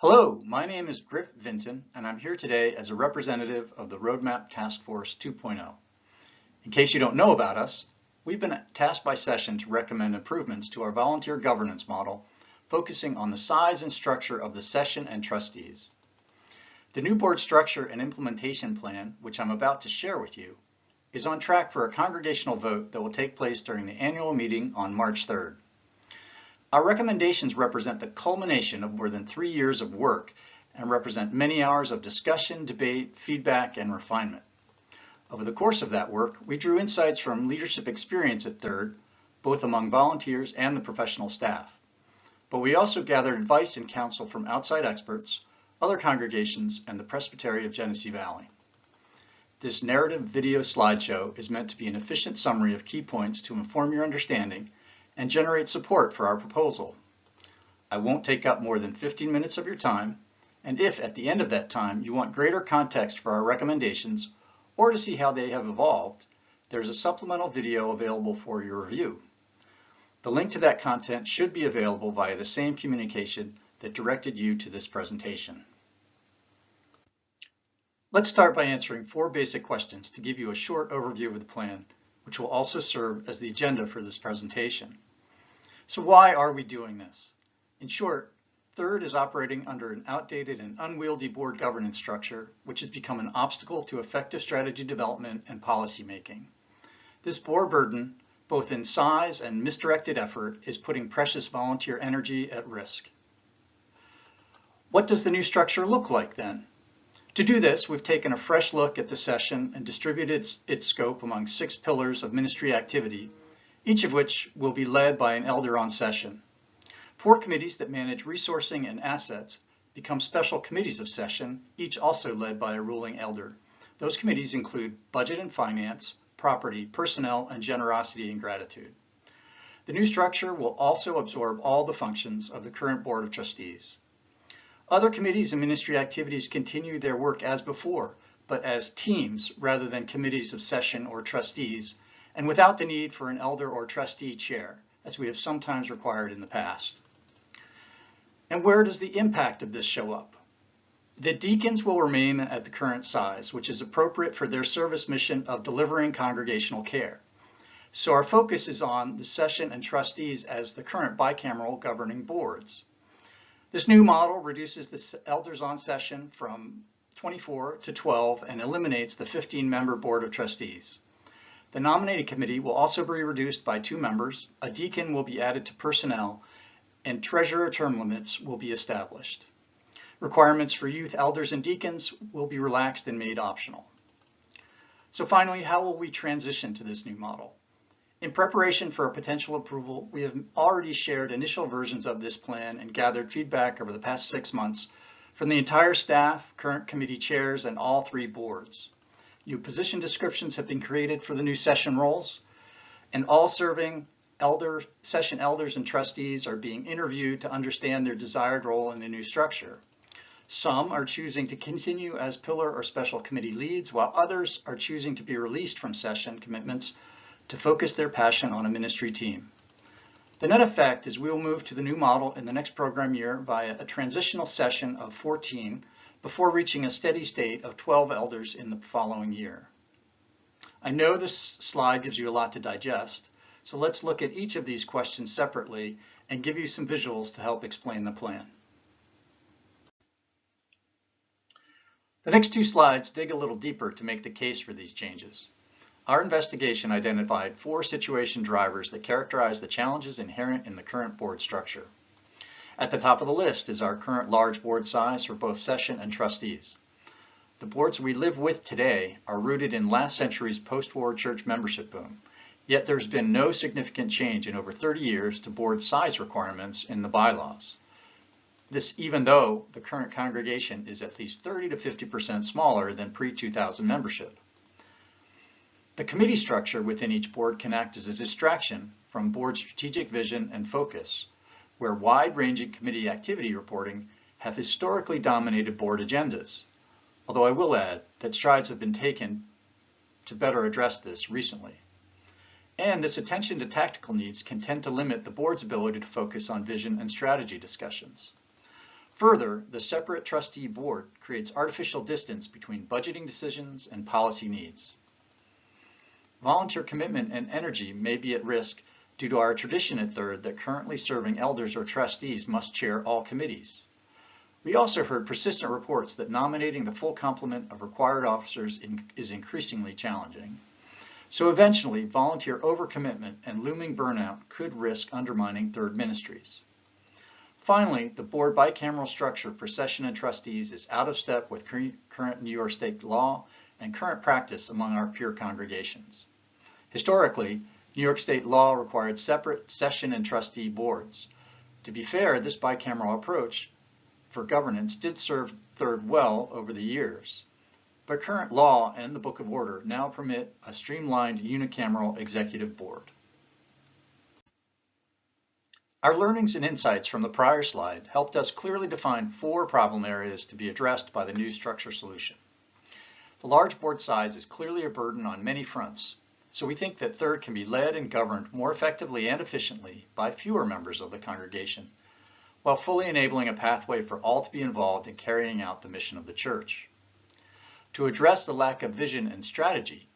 Hello, my name is Griff Vinton, and I'm here today as a representative of the Roadmap Task Force 2.0. In case you don't know about us, we've been tasked by Session to recommend improvements to our volunteer governance model, focusing on the size and structure of the session and trustees. The new board structure and implementation plan, which I'm about to share with you, is on track for a congregational vote that will take place during the annual meeting on March 3rd. Our recommendations represent the culmination of more than 3 years of work and represent many hours of discussion, debate, feedback, and refinement. Over the course of that work, we drew insights from leadership experience at Third, both among volunteers and the professional staff. But we also gathered advice and counsel from outside experts, other congregations, and the Presbytery of Genesee Valley. This narrative video slideshow is meant to be an efficient summary of key points to inform your understanding and generate support for our proposal. I won't take up more than 15 minutes of your time, and if at the end of that time you want greater context for our recommendations or to see how they have evolved, there's a supplemental video available for your review. The link to that content should be available via the same communication that directed you to this presentation. Let's start by answering 4 basic questions to give you a short overview of the plan, which will also serve as the agenda for this presentation. So why are we doing this? In short, Third is operating under an outdated and unwieldy board governance structure, which has become an obstacle to effective strategy development and policy making. This board burden, both in size and misdirected effort, is putting precious volunteer energy at risk. What does the new structure look like then? To do this, we've taken a fresh look at the session and distributed its scope among 6 pillars of ministry activity, each of which will be led by an elder on session. 4 committees that manage resourcing and assets become special committees of session, each also led by a ruling elder. Those committees include budget and finance, property, personnel, and generosity and gratitude. The new structure will also absorb all the functions of the current Board of Trustees. Other committees and ministry activities continue their work as before, but as teams rather than committees of session or trustees, and without the need for an elder or trustee chair, as we have sometimes required in the past. And where does the impact of this show up? The deacons will remain at the current size, which is appropriate for their service mission of delivering congregational care. So our focus is on the session and trustees as the current bicameral governing boards. This new model reduces the elders on session from 24 to 12 and eliminates the 15-member Board of Trustees. The nominating committee will also be reduced by 2 members, a deacon will be added to personnel, and treasurer term limits will be established. Requirements for youth elders and deacons will be relaxed and made optional. So finally, how will we transition to this new model? In preparation for a potential approval, we have already shared initial versions of this plan and gathered feedback over the past 6 months from the entire staff, current committee chairs, and all 3 boards. New position descriptions have been created for the new session roles, and all serving session elders and trustees are being interviewed to understand their desired role in the new structure. Some are choosing to continue as pillar or special committee leads, while others are choosing to be released from session commitments to focus their passion on a ministry team. The net effect is we will move to the new model in the next program year via a transitional session of 14 before reaching a steady state of 12 elders in the following year. I know this slide gives you a lot to digest, so let's look at each of these questions separately and give you some visuals to help explain the plan. The next 2 slides dig a little deeper to make the case for these changes. Our investigation identified 4 situation drivers that characterize the challenges inherent in the current board structure. At the top of the list is our current large board size for both session and trustees. The boards we live with today are rooted in last century's post-war church membership boom, yet there's been no significant change in over 30 years to board size requirements in the bylaws. This even though the current congregation is at least 30 to 50% smaller than pre-2000 membership. The committee structure within each board can act as a distraction from board strategic vision and focus, where wide-ranging committee activity reporting have historically dominated board agendas, although I will add that strides have been taken to better address this recently. And this attention to tactical needs can tend to limit the board's ability to focus on vision and strategy discussions. Further, the separate trustee board creates artificial distance between budgeting decisions and policy needs. Volunteer commitment and energy may be at risk due to our tradition at Third that currently serving elders or trustees must chair all committees. We also heard persistent reports that nominating the full complement of required officers is increasingly challenging. So eventually, volunteer overcommitment and looming burnout could risk undermining Third ministries. Finally, the board bicameral structure for session and trustees is out of step with current New York State law and current practice among our peer congregations. Historically, New York State law required separate session and trustee boards. To be fair, this bicameral approach for governance did serve Third well over the years, but current law and the Book of Order now permit a streamlined unicameral executive board. Our learnings and insights from the prior slide helped us clearly define 4 problem areas to be addressed by the new structure solution. The large board size is clearly a burden on many fronts, so we think that Third can be led and governed more effectively and efficiently by fewer members of the congregation, while fully enabling a pathway for all to be involved in carrying out the mission of the church. To address the lack of vision and strategy,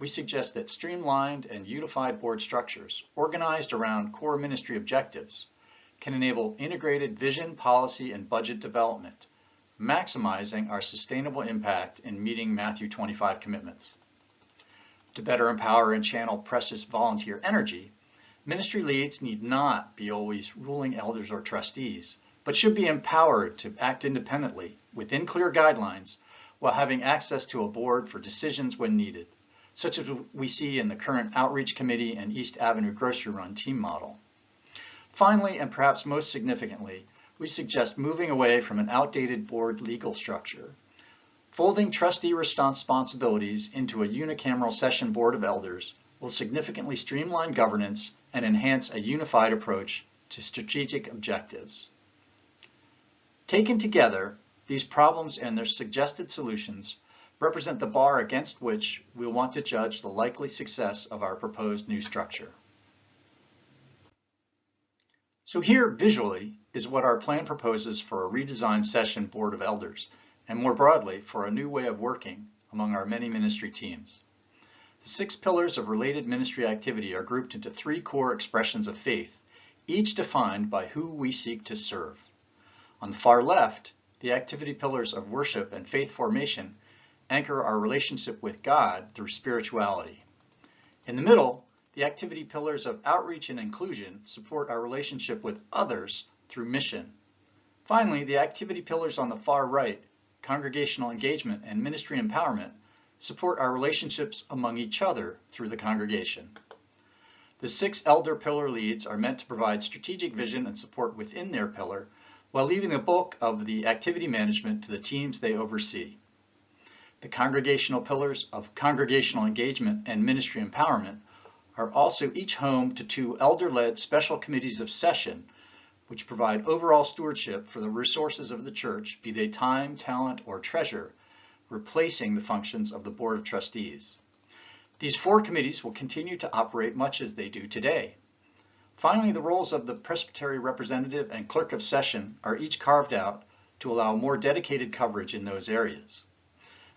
we suggest that streamlined and unified board structures, organized around core ministry objectives, can enable integrated vision, policy, and budget development, maximizing our sustainable impact in meeting Matthew 25 commitments. To better empower and channel precious volunteer energy, ministry leads need not be always ruling elders or trustees, but should be empowered to act independently within clear guidelines while having access to a board for decisions when needed, such as we see in the current Outreach Committee and East Avenue Grocery Run team model. Finally, and perhaps most significantly, we suggest moving away from an outdated board legal structure. Folding trustee responsibilities into a unicameral session board of elders will significantly streamline governance and enhance a unified approach to strategic objectives. Taken together, these problems and their suggested solutions represent the bar against which we'll want to judge the likely success of our proposed new structure. So here visually is what our plan proposes for a redesigned session board of elders, and more broadly for a new way of working among our many ministry teams. The 6 pillars of related ministry activity are grouped into 3 core expressions of faith, each defined by who we seek to serve. On the far left, the activity pillars of worship and faith formation anchor our relationship with God through spirituality. In the middle, the activity pillars of outreach and inclusion support our relationship with others through mission. Finally, the activity pillars on the far right, congregational engagement and ministry empowerment, support our relationships among each other through the congregation. The 6 elder pillar leads are meant to provide strategic vision and support within their pillar, while leaving the bulk of the activity management to the teams they oversee. The congregational pillars of congregational engagement and ministry empowerment are also each home to 2 elder-led special committees of session, which provide overall stewardship for the resources of the church, be they time, talent, or treasure, replacing the functions of the Board of Trustees. These 4 committees will continue to operate much as they do today. Finally, the roles of the presbytery representative and clerk of session are each carved out to allow more dedicated coverage in those areas.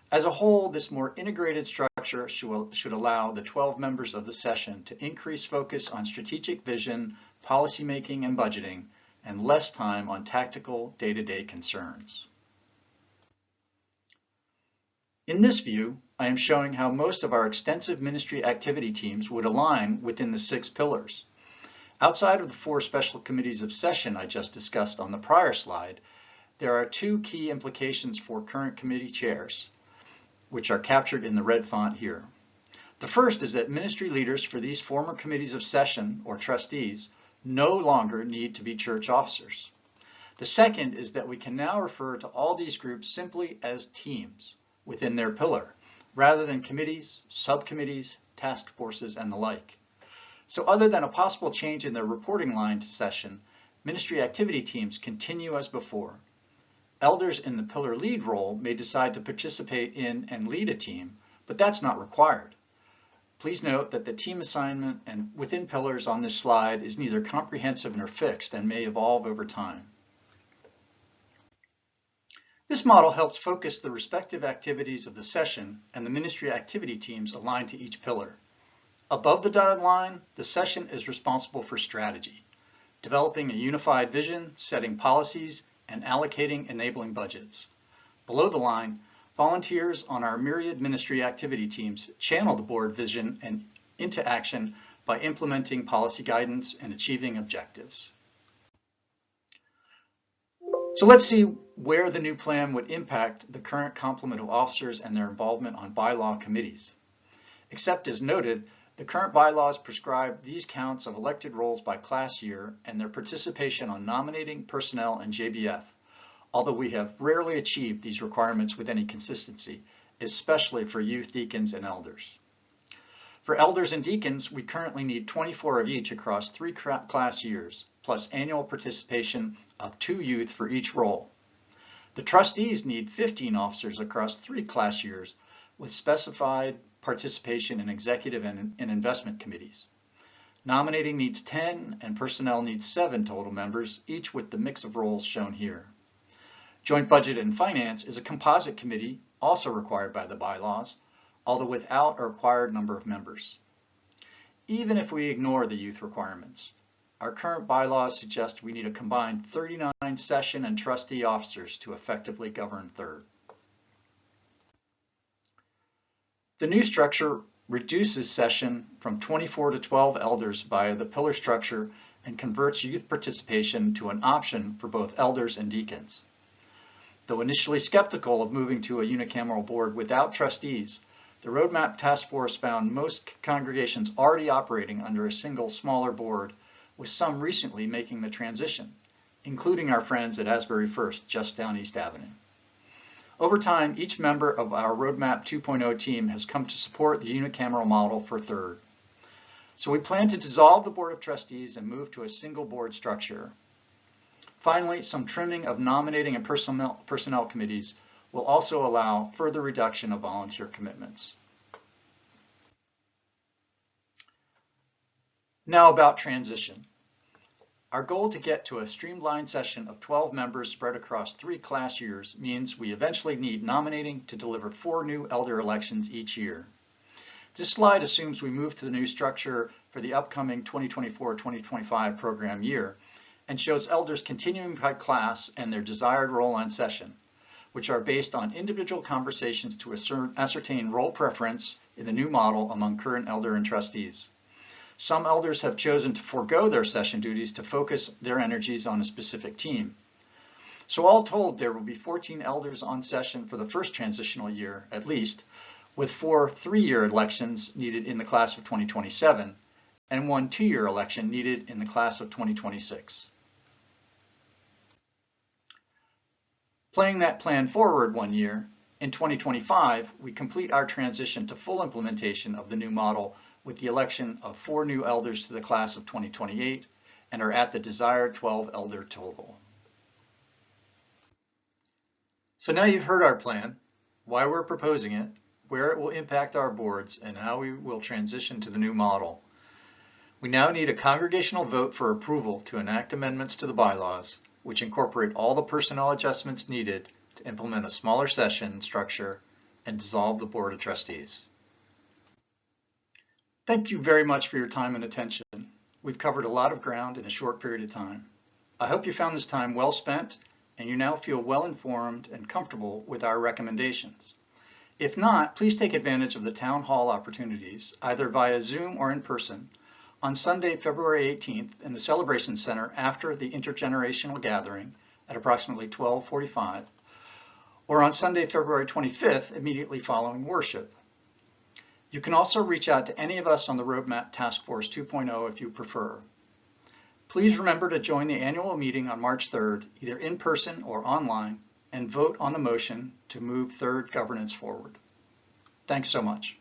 As a whole, this more integrated structure should allow the 12 members of the session to increase focus on strategic vision, policymaking, and budgeting, and less time on tactical day-to-day concerns. In this view, I am showing how most of our extensive ministry activity teams would align within the 6 pillars. Outside of the 4 special committees of session I just discussed on the prior slide, there are 2 key implications for current committee chairs, which are captured in the red font here. The first is that ministry leaders for these former committees of session or trustees no longer need to be church officers. The second is that we can now refer to all these groups simply as teams within their pillar, rather than committees, subcommittees, task forces, and the like. So other than a possible change in their reporting line to session, ministry activity teams continue as before. Elders in the pillar lead role may decide to participate in and lead a team, but that's not required. Please note that the team assignment and within pillars on this slide is neither comprehensive nor fixed and may evolve over time. This model helps focus the respective activities of the session and the ministry activity teams aligned to each pillar. Above the dotted line, the session is responsible for strategy, developing a unified vision, setting policies, and allocating enabling budgets. Below the line, volunteers on our myriad ministry activity teams channel the board vision and into action by implementing policy guidance and achieving objectives. So let's see where the new plan would impact the current complement of officers and their involvement on bylaw committees. Except as noted, the current bylaws prescribe these counts of elected roles by class year and their participation on nominating, personnel, and JBF, although we have rarely achieved these requirements with any consistency, especially for youth, deacons, and elders. For elders and deacons, we currently need 24 of each across 3 class years, plus annual participation of 2 youth for each role. The trustees need 15 officers across 3 class years, with specified participation in executive and investment committees. Nominating needs 10 and personnel needs 7 total members, each with the mix of roles shown here. Joint Budget and Finance is a composite committee also required by the bylaws, although without a required number of members. Even if we ignore the youth requirements, our current bylaws suggest we need a combined 39 session and trustee officers to effectively govern third. The new structure reduces session from 24 to 12 elders via the pillar structure and converts youth participation to an option for both elders and deacons. Though initially skeptical of moving to a unicameral board without trustees, the Roadmap Task Force found most congregations already operating under a single smaller board, with some recently making the transition, including our friends at Asbury First, just down East Avenue. Over time, each member of our Roadmap 2.0 team has come to support the unicameral model for third. So we plan to dissolve the Board of Trustees and move to a single board structure. Finally, some trimming of nominating and personnel committees will also allow further reduction of volunteer commitments. Now about transition. Our goal to get to a streamlined session of 12 members spread across 3 class years means we eventually need nominating to deliver 4 new elder elections each year. This slide assumes we move to the new structure for the upcoming 2024-2025 program year and shows elders continuing by class and their desired role on session, which are based on individual conversations to ascertain role preference in the new model among current elder and trustees. Some elders have chosen to forego their session duties to focus their energies on a specific team. So all told, there will be 14 elders on session for the first transitional year, at least, with 4 3-year elections needed in the class of 2027 and 1 2-year election needed in the class of 2026. Playing that plan forward 1 year, in 2025, we complete our transition to full implementation of the new model with the election of 4 new elders to the class of 2028 and are at the desired 12 elder total. So now you've heard our plan, why we're proposing it, where it will impact our boards, and how we will transition to the new model. We now need a congregational vote for approval to enact amendments to the bylaws, which incorporate all the personnel adjustments needed to implement a smaller session structure and dissolve the Board of Trustees. Thank you very much for your time and attention. We've covered a lot of ground in a short period of time. I hope you found this time well spent and you now feel well informed and comfortable with our recommendations. If not, please take advantage of the town hall opportunities, either via Zoom or in person, on Sunday, February 18th in the Celebration Center after the intergenerational gathering at approximately 12:45, or on Sunday, February 25th, immediately following worship. You can also reach out to any of us on the Roadmap Task Force 2.0 if you prefer. Please remember to join the annual meeting on March 3rd, either in person or online, and vote on the motion to move third governance forward. Thanks so much.